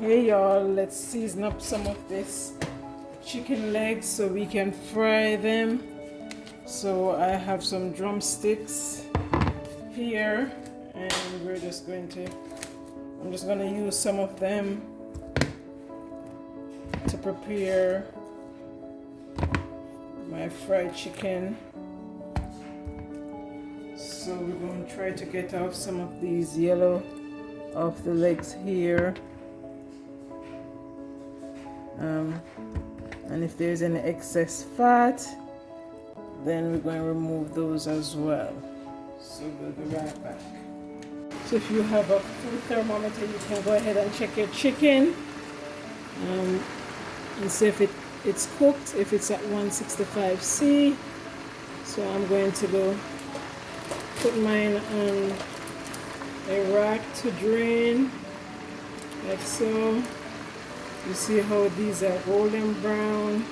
Hey y'all, let's season up some of this chicken legs so we can fry them. So I have some drumsticks here and I'm just going to use some of them to prepare my fried chicken. So we're going to try to get off some of these yellow off the legs here. And if there's any excess fat, then we're going to remove those as well. So we'll be right back. So if you have a food thermometer, you can go ahead and check your chicken and see if it's cooked, if it's at 165°C. So I'm going to go put mine on a rack to drain, like so. You see how these are golden brown.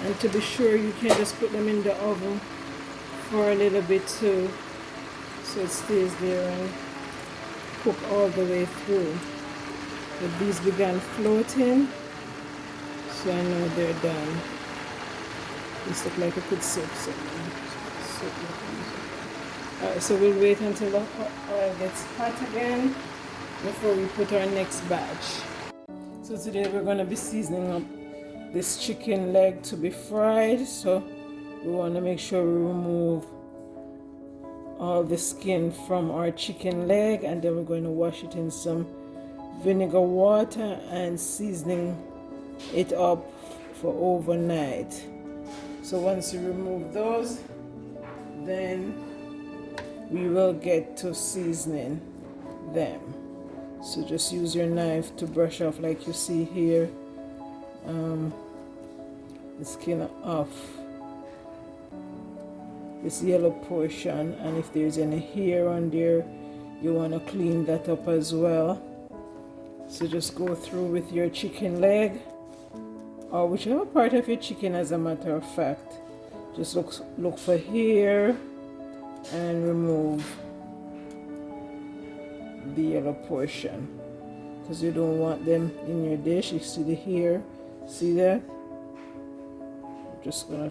And to be sure, you can just put them in the oven for a little bit too, so it stays there and cook all the way through. But these began floating, so I know they're done. This look like a good soup. Alright, so we'll wait until the oil gets hot again before we put our next batch. So today we're going to be seasoning up this chicken leg to be fried. So we want to make sure we remove all the skin from our chicken leg, and then we're going to wash it in some vinegar water and seasoning it up for overnight. So once you remove those, then we will get to seasoning them. So just use your knife to brush off, like you see here, the skin off this yellow portion, and if there's any hair on there, you want to clean that up as well. So just go through with your chicken leg, or whichever part of your chicken, as a matter of fact. Just look for hair and remove the yellow portion, because you don't want them in your dish. You see the hair, see that? I'm just gonna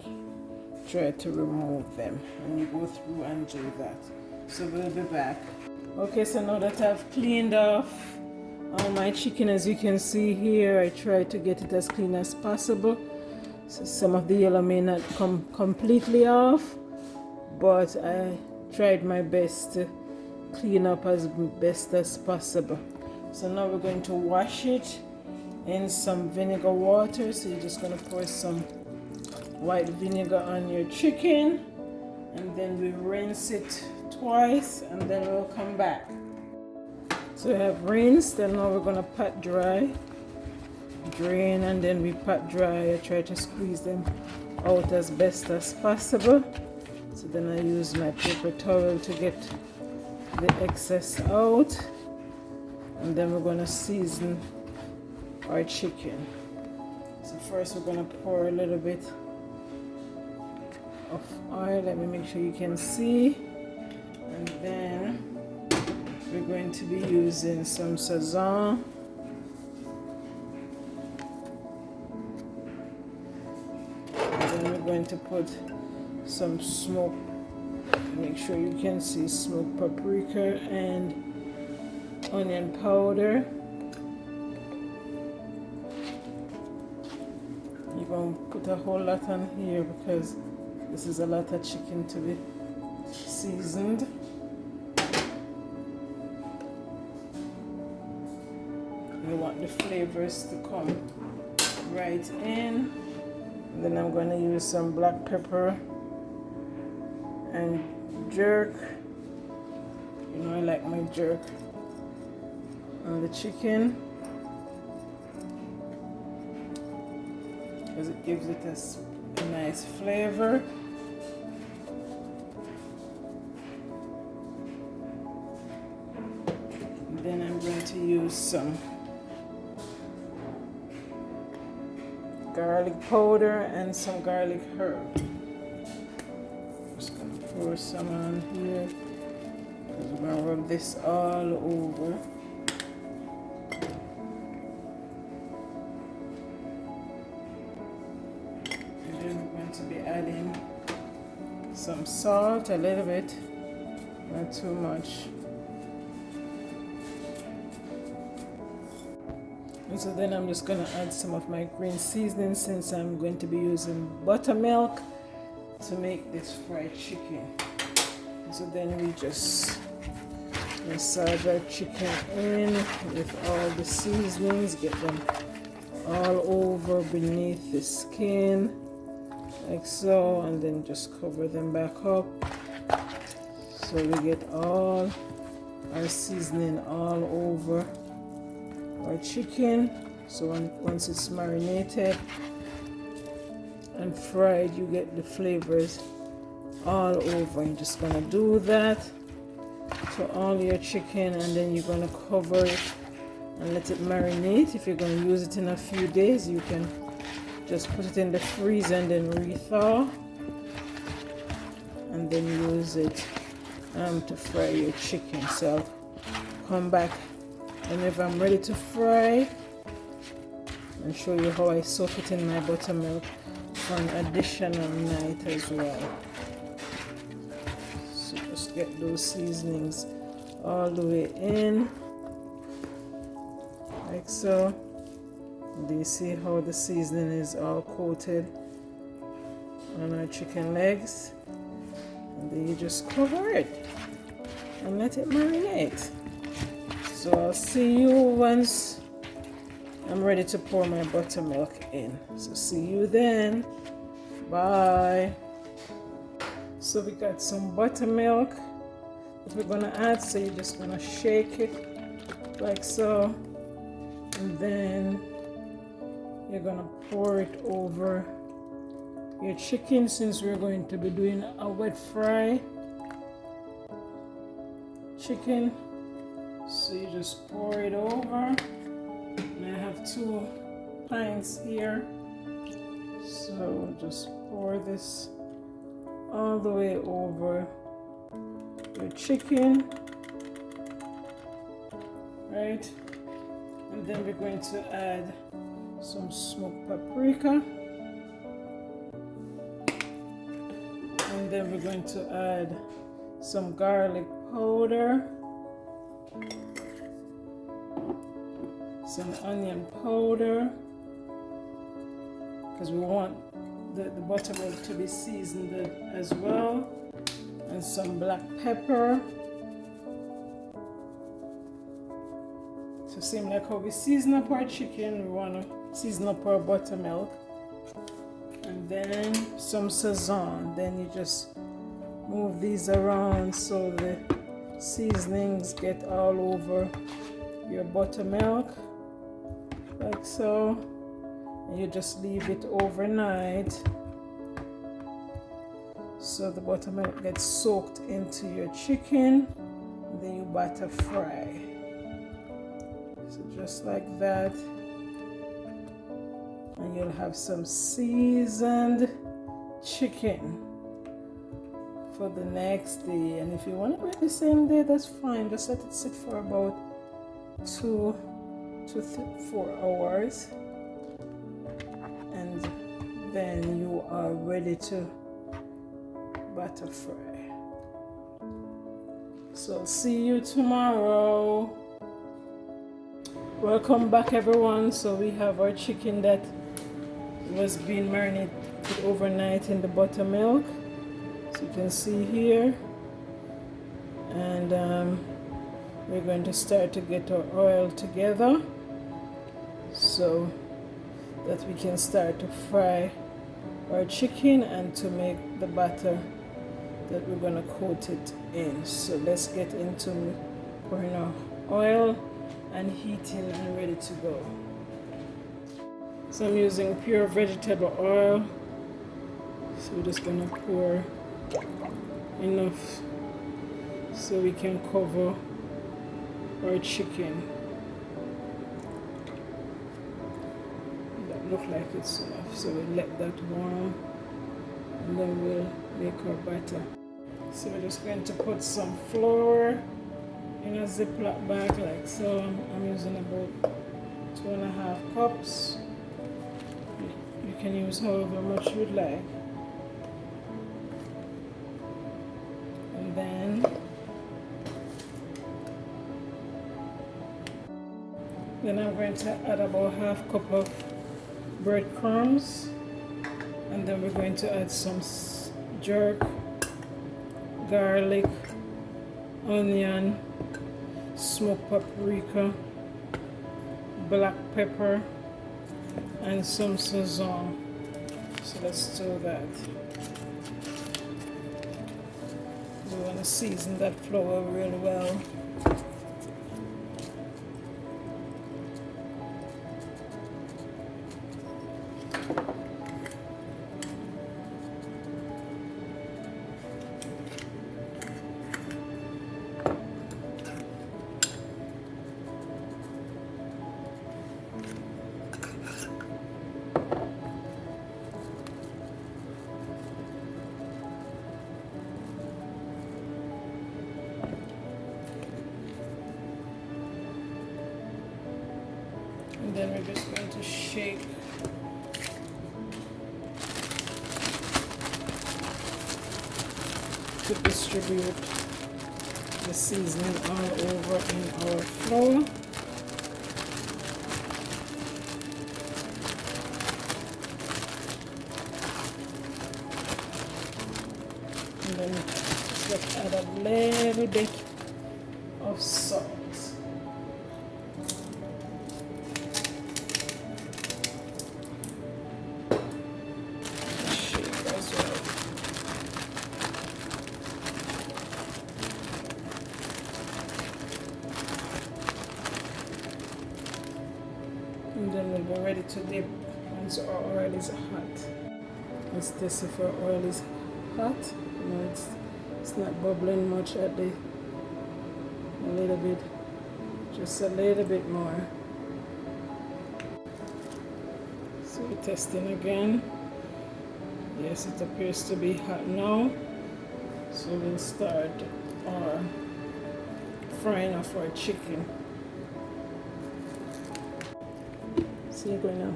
try to remove them, and you go through and do that. So we'll be back. Okay, so now that I've cleaned off all my chicken, as you can see here, I try to get it as clean as possible. So some of the yellow may not come completely off, but I tried my best to clean up as best as possible. So now we're going to wash it in some vinegar water. So you're just going to pour some white vinegar on your chicken, and then we rinse it twice, and then we'll come back. So we have rinsed, and now we're going to pat dry, drain, and then we pat dry. I try to squeeze them out as best as possible. So then I use my paper towel to get the excess out, and then we're going to season our chicken. So first we're going to pour a little bit of oil. Let me make sure you can see. And then we're going to be using some sazon. And then we're going to put some smoked, make sure you can see, smoked paprika and onion powder. You're going to put a whole lot on here because this is a lot of chicken to be seasoned. You want the flavors to come right in. And then I'm going to use some black pepper and jerk. You know, I like my jerk on the chicken because it gives it a nice flavor. And then I'm going to use some garlic powder and some garlic herb. Just gonna pour some on here because I'm gonna rub this all over. And then we're going to be adding some salt, a little bit, not too much. And so then I'm just gonna add some of my green seasoning, since I'm going to be using buttermilk to make this fried chicken. And so then we just massage our chicken in with all the seasonings, get them all over beneath the skin, like so, and then just cover them back up so we get all our seasoning all over our chicken. So once it's marinated and fried, you get the flavors all over. You're just gonna do that to all your chicken, and then you're gonna cover it and let it marinate. If you're gonna use it in a few days, you can just put it in the freezer and then re-thaw, and then use it to fry your chicken. So I'll come back whenever I'm ready to fry and show you how I soak it in my buttermilk for an additional night as well. So just get those seasonings all the way in, like so. Do you see how the seasoning is all coated on our chicken legs? And then you just cover it and let it marinate. So I'll see you once I'm ready to pour my buttermilk in. So see you then. Bye. So we got some buttermilk that we're gonna add. So you're just gonna shake it like so, and then you're gonna pour it over your chicken, since we're going to be doing a wet fry chicken. So you just pour it over, and I have 2 pints here, so just pour this all the way over your chicken, right? And then we're going to add some smoked paprika, and then we're going to add some garlic powder, some onion powder, because we want the buttermilk to be seasoned as well, and some black pepper. So same like how we season up our chicken, we want to season up our buttermilk. And then some sazon. Then you just move these around so the seasonings get all over your buttermilk, like so. And you just leave it overnight so the buttermilk gets soaked into your chicken, and then you batter fry. So just like that, and you'll have some seasoned chicken for the next day. And if you want to do it the same day, that's fine. Just let it sit for about 2 to 4 hours, and then you are ready to batter fry. So I'll see you tomorrow. Welcome back, everyone. So we have our chicken that was being marinated overnight in the buttermilk, so you can see here, and we're going to start to get our oil together so that we can start to fry our chicken and to make the batter that we're going to coat it in. So let's get into pouring our oil and heating and ready to go. So I'm using pure vegetable oil, so we're just gonna pour enough so we can cover our chicken. That look like it's enough, so we'll let that warm, and then we'll make our batter. So we're just going to put some flour in a Ziploc bag like so. I'm using about 2.5 cups. You can use however much you'd like. And then I'm going to add about 1/2 cup of breadcrumbs, and then we're going to add some jerk, garlic, onion, smoked paprika, black pepper, and some sazon. So let's do that. We want to season that flour really well. And then we're just going to shake to distribute the seasoning all over in our flour. And then just add a little bit of salt. And then we'll be ready to dip once our oil is hot. Let's test if our oil is hot. You know, it's not bubbling much at the, a little bit, just a little bit more. So we're testing again. Yes, it appears to be hot now. So we'll start our frying of our chicken. See it going now.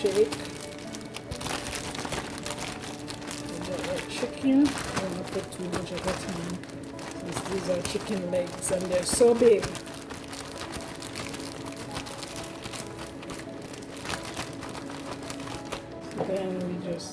Shake. Chicken. I don't want to put too much at a time. These are chicken legs and they're so big. So then we just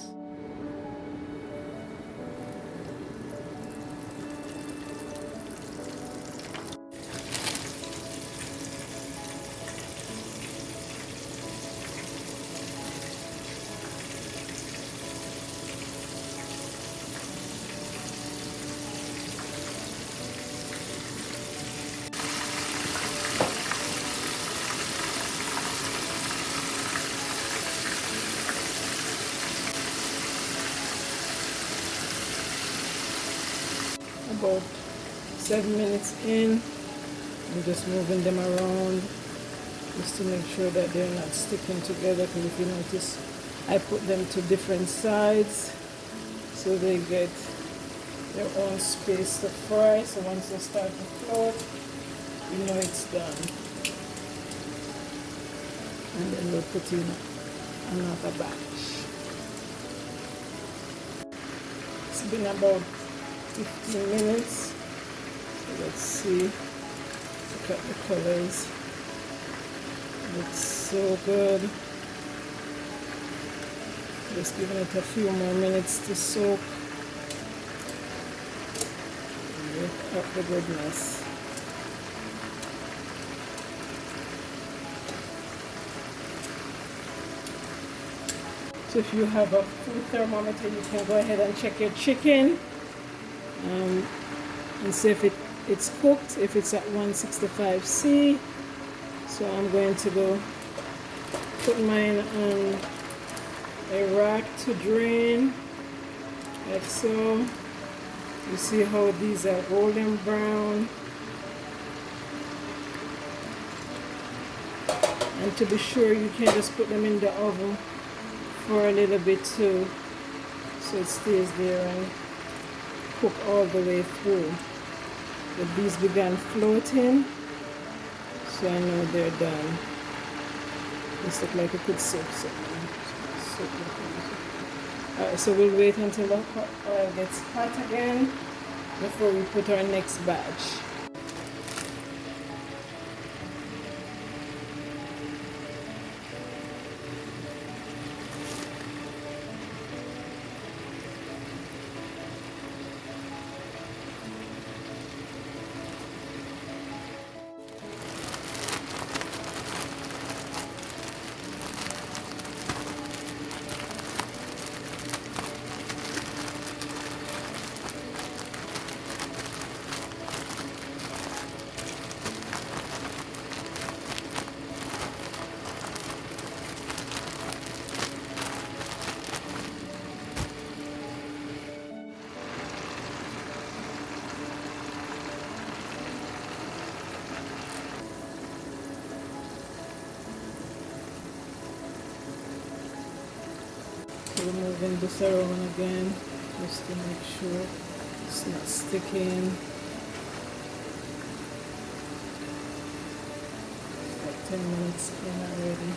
about 7 minutes in. I'm just moving them around just to make sure that they're not sticking together, because if you notice I put them to different sides so they get their own space to fry. So once they start to float, you know it's done. And then we'll put in another batch. It's been about 15 minutes. So let's see. Look at the colors. Looks so good. Just giving it a few more minutes to soak. Look at the goodness. So if you have a food thermometer, you can go ahead and check your chicken and see if it's cooked, if it's at 165°C. So I'm going to go put mine on a rack to drain, like so. You see how these are golden brown. And to be sure, you can just put them in the oven for a little bit too, so it stays there and cook all the way through. But these began floating, so I know they're done. This look like a good soup. Alright, so we'll wait until the oil gets hot again before we put our next batch. Removing this around again just to make sure it's not sticking. Like 10 minutes in already.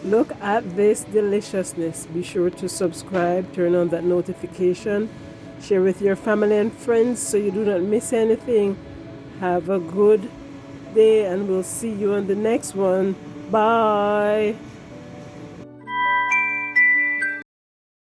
Look at this deliciousness. Be sure to subscribe, turn on that notification, share with your family and friends so you do not miss anything. Have a good day and we'll see you on the next one. Bye.